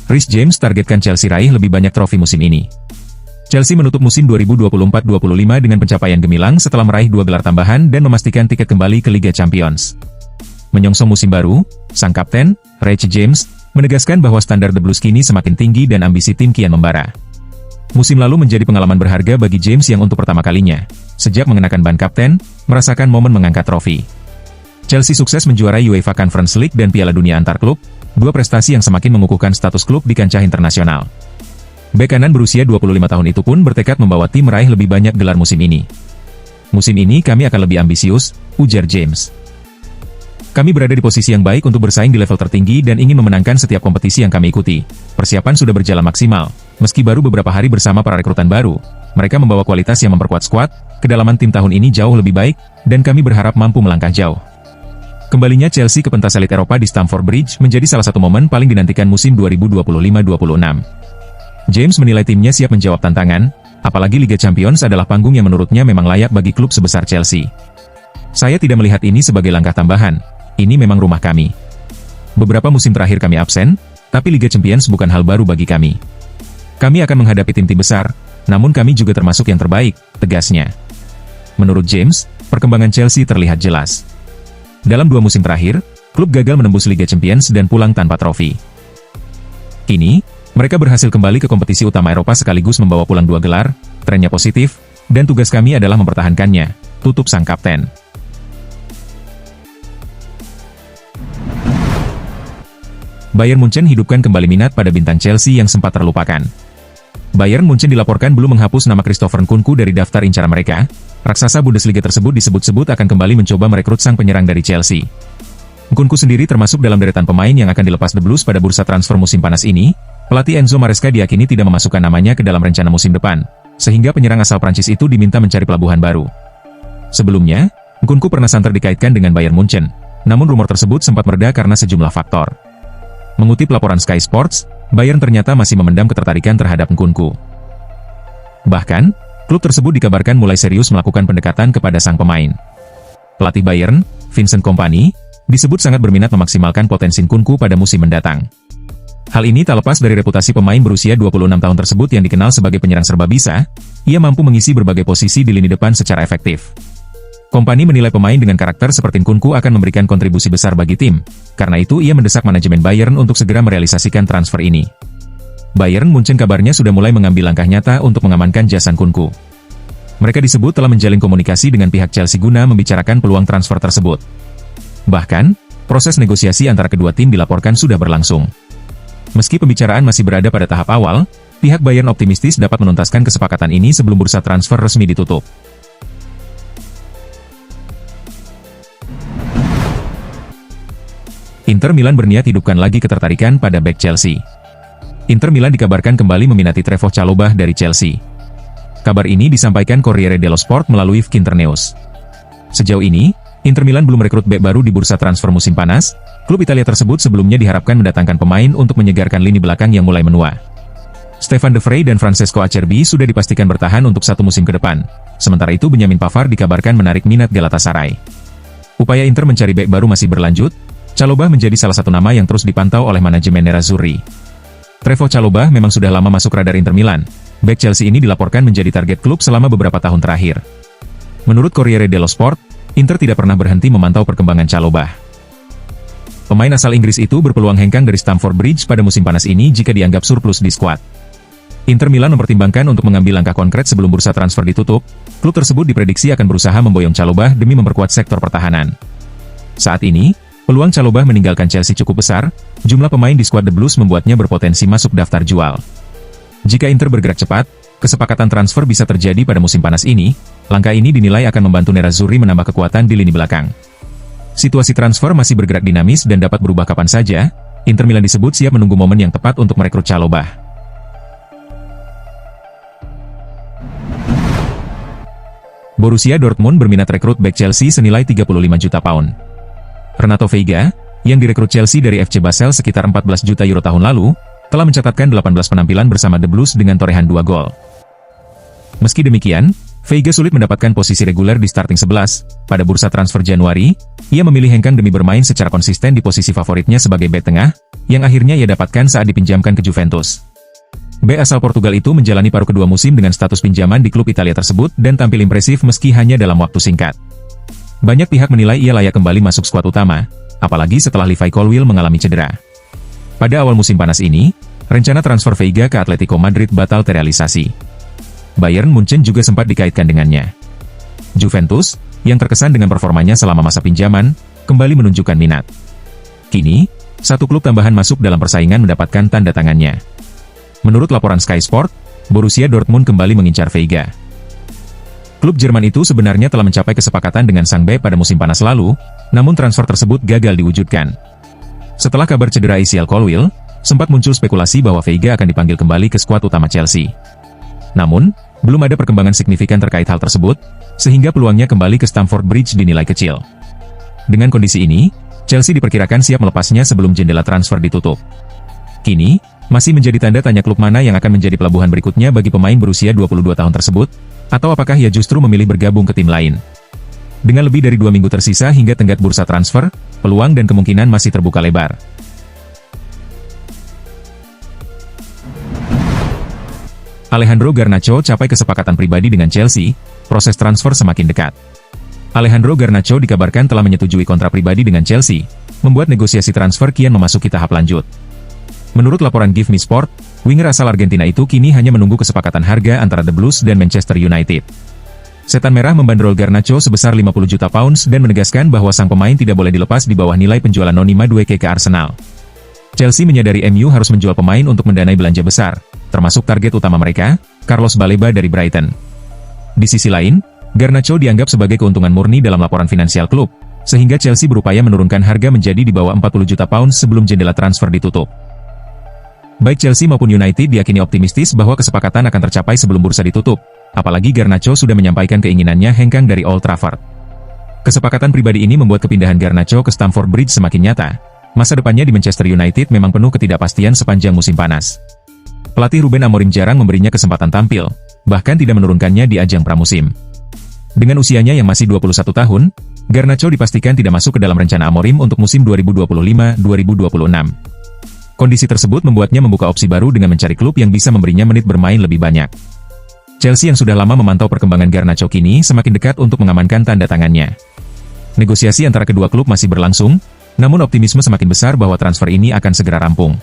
Reece James targetkan Chelsea raih lebih banyak trofi musim ini. Chelsea menutup musim 2024-25 dengan pencapaian gemilang setelah meraih 2 gelar tambahan dan memastikan tiket kembali ke Liga Champions. Menyongsong musim baru, sang kapten, Reece James, menegaskan bahwa standar The Blues kini semakin tinggi dan ambisi tim kian membara. Musim lalu menjadi pengalaman berharga bagi James yang untuk pertama kalinya, sejak mengenakan ban kapten, merasakan momen mengangkat trofi. Chelsea sukses menjuarai UEFA Conference League dan Piala Dunia antar klub, dua prestasi yang semakin mengukuhkan status klub di kancah internasional. Bek kanan berusia 25 tahun itu pun bertekad membawa tim meraih lebih banyak gelar musim ini. Musim ini kami akan lebih ambisius, ujar James. Kami berada di posisi yang baik untuk bersaing di level tertinggi dan ingin memenangkan setiap kompetisi yang kami ikuti. Persiapan sudah berjalan maksimal, meski baru beberapa hari bersama para rekrutan baru. Mereka membawa kualitas yang memperkuat skuad, kedalaman tim tahun ini jauh lebih baik, dan kami berharap mampu melangkah jauh. Kembalinya Chelsea ke pentas elit Eropa di Stamford Bridge menjadi salah satu momen paling dinantikan musim 2025-26. James menilai timnya siap menjawab tantangan, apalagi Liga Champions adalah panggung yang menurutnya memang layak bagi klub sebesar Chelsea. Saya tidak melihat ini sebagai langkah tambahan, ini memang rumah kami. Beberapa musim terakhir kami absen, tapi Liga Champions bukan hal baru bagi kami. Kami akan menghadapi tim-tim besar, namun kami juga termasuk yang terbaik, tegasnya. Menurut James, perkembangan Chelsea terlihat jelas. Dalam 2 musim terakhir, klub gagal menembus Liga Champions dan pulang tanpa trofi. Kini, mereka berhasil kembali ke kompetisi utama Eropa sekaligus membawa pulang 2 gelar, trennya positif, dan tugas kami adalah mempertahankannya, tutup sang kapten. Bayern Munchen hidupkan kembali minat pada bintang Chelsea yang sempat terlupakan. Bayern Munchen dilaporkan belum menghapus nama Christopher Nkunku dari daftar incaran mereka. Raksasa Bundesliga tersebut disebut-sebut akan kembali mencoba merekrut sang penyerang dari Chelsea. Nkunku sendiri termasuk dalam deretan pemain yang akan dilepas The Blues pada bursa transfer musim panas ini. Pelatih Enzo Maresca diyakini tidak memasukkan namanya ke dalam rencana musim depan, sehingga penyerang asal Prancis itu diminta mencari pelabuhan baru. Sebelumnya, Nkunku pernah santer dikaitkan dengan Bayern Munchen, namun rumor tersebut sempat mereda karena sejumlah faktor. Mengutip laporan Sky Sports, Bayern ternyata masih memendam ketertarikan terhadap Nkunku. Bahkan, klub tersebut dikabarkan mulai serius melakukan pendekatan kepada sang pemain. Pelatih Bayern, Vincent Kompany, disebut sangat berminat memaksimalkan potensi Nkunku pada musim mendatang. Hal ini tak lepas dari reputasi pemain berusia 26 tahun tersebut yang dikenal sebagai penyerang serba bisa, ia mampu mengisi berbagai posisi di lini depan secara efektif. Kompany menilai pemain dengan karakter seperti Nkunku akan memberikan kontribusi besar bagi tim, karena itu ia mendesak manajemen Bayern untuk segera merealisasikan transfer ini. Bayern Munchen kabarnya sudah mulai mengambil langkah nyata untuk mengamankan jasa Nkunku. Mereka disebut telah menjalin komunikasi dengan pihak Chelsea guna membicarakan peluang transfer tersebut. Bahkan, proses negosiasi antara kedua tim dilaporkan sudah berlangsung. Meski pembicaraan masih berada pada tahap awal, pihak Bayern optimistis dapat menuntaskan kesepakatan ini sebelum bursa transfer resmi ditutup. Inter Milan berniat hidupkan lagi ketertarikan pada bek Chelsea. Inter Milan dikabarkan kembali meminati Trevoh Chalobah dari Chelsea. Kabar ini disampaikan Corriere dello Sport melalui Finternews. Sejauh ini, Inter Milan belum merekrut bek baru di bursa transfer musim panas. Klub Italia tersebut sebelumnya diharapkan mendatangkan pemain untuk menyegarkan lini belakang yang mulai menua. Stefan De Vrij dan Francesco Acerbi sudah dipastikan bertahan untuk 1 musim ke depan. Sementara itu Benjamin Pavard dikabarkan menarik minat Galatasaray. Upaya Inter mencari bek baru masih berlanjut. Chalobah menjadi salah satu nama yang terus dipantau oleh manajemen Nerazzurri. Trevoh Chalobah memang sudah lama masuk radar Inter Milan. Bek Chelsea ini dilaporkan menjadi target klub selama beberapa tahun terakhir. Menurut Corriere dello Sport, Inter tidak pernah berhenti memantau perkembangan Chalobah. Pemain asal Inggris itu berpeluang hengkang dari Stamford Bridge pada musim panas ini jika dianggap surplus di skuad. Inter Milan mempertimbangkan untuk mengambil langkah konkret sebelum bursa transfer ditutup. Klub tersebut diprediksi akan berusaha memboyong Chalobah demi memperkuat sektor pertahanan. Saat ini, peluang Chalobah meninggalkan Chelsea cukup besar. Jumlah pemain di skuad The Blues membuatnya berpotensi masuk daftar jual. Jika Inter bergerak cepat, kesepakatan transfer bisa terjadi pada musim panas ini. Langkah ini dinilai akan membantu Nerazzurri menambah kekuatan di lini belakang. Situasi transfer masih bergerak dinamis dan dapat berubah kapan saja. Inter Milan disebut siap menunggu momen yang tepat untuk merekrut Chalobah. Borussia Dortmund berminat rekrut bek Chelsea senilai 35 juta pound. Renato Veiga, yang direkrut Chelsea dari FC Basel sekitar 14 juta euro tahun lalu, telah mencatatkan 18 penampilan bersama The Blues dengan torehan 2 gol. Meski demikian, Veiga sulit mendapatkan posisi reguler di starting 11. Pada bursa transfer Januari, ia memilih hengkang demi bermain secara konsisten di posisi favoritnya sebagai bek tengah, yang akhirnya ia dapatkan saat dipinjamkan ke Juventus. Bek asal Portugal itu menjalani paruh kedua musim dengan status pinjaman di klub Italia tersebut dan tampil impresif meski hanya dalam waktu singkat. Banyak pihak menilai ia layak kembali masuk skuad utama, apalagi setelah Levi Colwill mengalami cedera. Pada awal musim panas ini, rencana transfer Veiga ke Atletico Madrid batal terrealisasi. Bayern Munchen juga sempat dikaitkan dengannya. Juventus, yang terkesan dengan performanya selama masa pinjaman, kembali menunjukkan minat. Kini, satu klub tambahan masuk dalam persaingan mendapatkan tanda tangannya. Menurut laporan Sky Sport, Borussia Dortmund kembali mengincar Veiga. Klub Jerman itu sebenarnya telah mencapai kesepakatan dengan sang bek pada musim panas lalu, namun transfer tersebut gagal diwujudkan. Setelah kabar cedera ACL Colwill, sempat muncul spekulasi bahwa Veiga akan dipanggil kembali ke skuad utama Chelsea. Namun, belum ada perkembangan signifikan terkait hal tersebut, sehingga peluangnya kembali ke Stamford Bridge dinilai kecil. Dengan kondisi ini, Chelsea diperkirakan siap melepasnya sebelum jendela transfer ditutup. Kini, masih menjadi tanda tanya klub mana yang akan menjadi pelabuhan berikutnya bagi pemain berusia 22 tahun tersebut, atau apakah ia justru memilih bergabung ke tim lain. Dengan lebih dari 2 minggu tersisa hingga tenggat bursa transfer, peluang dan kemungkinan masih terbuka lebar. Alejandro Garnacho capai kesepakatan pribadi dengan Chelsea, proses transfer semakin dekat. Alejandro Garnacho dikabarkan telah menyetujui kontrak pribadi dengan Chelsea, membuat negosiasi transfer kian memasuki tahap lanjut. Menurut laporan Give Me Sport, winger asal Argentina itu kini hanya menunggu kesepakatan harga antara The Blues dan Manchester United. Setan Merah membandrol Garnacho sebesar 50 juta pounds dan menegaskan bahwa sang pemain tidak boleh dilepas di bawah nilai penjualan Noni Madueke ke Arsenal. Chelsea menyadari MU harus menjual pemain untuk mendanai belanja besar, termasuk target utama mereka, Carlos Baleba dari Brighton. Di sisi lain, Garnacho dianggap sebagai keuntungan murni dalam laporan finansial klub, sehingga Chelsea berupaya menurunkan harga menjadi di bawah 40 juta pounds sebelum jendela transfer ditutup. Baik Chelsea maupun United diyakini optimistis bahwa kesepakatan akan tercapai sebelum bursa ditutup, apalagi Garnacho sudah menyampaikan keinginannya hengkang dari Old Trafford. Kesepakatan pribadi ini membuat kepindahan Garnacho ke Stamford Bridge semakin nyata. Masa depannya di Manchester United memang penuh ketidakpastian sepanjang musim panas. Pelatih Ruben Amorim jarang memberinya kesempatan tampil, bahkan tidak menurunkannya di ajang pramusim. Dengan usianya yang masih 21 tahun, Garnacho dipastikan tidak masuk ke dalam rencana Amorim untuk musim 2025-2026. Kondisi tersebut membuatnya membuka opsi baru dengan mencari klub yang bisa memberinya menit bermain lebih banyak. Chelsea yang sudah lama memantau perkembangan Garnacho kini semakin dekat untuk mengamankan tanda tangannya. Negosiasi antara kedua klub masih berlangsung, namun optimisme semakin besar bahwa transfer ini akan segera rampung.